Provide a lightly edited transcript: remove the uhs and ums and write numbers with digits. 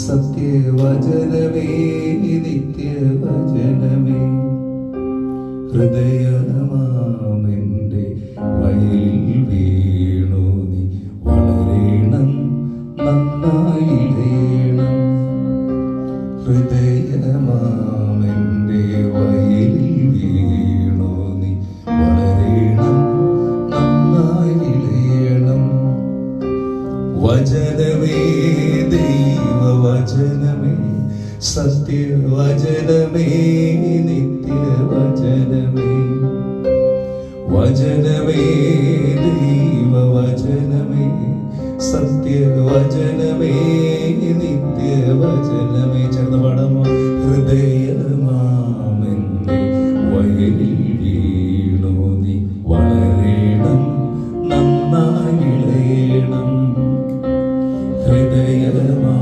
സത്യവചനമേ നിത്യവചനമേ ഹൃദയമാമെൻ്റെ വയലിൽ വീണു നീ വളരണം നന്നായിടേണം ഹൃദയമാമെൻ്റെ വയലിൽ വീണു നീ വളരണം നന്നായി വിളയണം വചനമേ ദൈവവചനമേ സത്യവചനമേ നിത്യവചനമേ വചനമേ ദൈവവചനമേ സത്യവചനമേ നിത്യവചനമേ ചേർന്ന് പാടാമോ ഹൃദയമാമെൻ്റെ വയലിൽ വീണു നീ വളരണം നന്നായി വിളയണം ഹൃദയമാ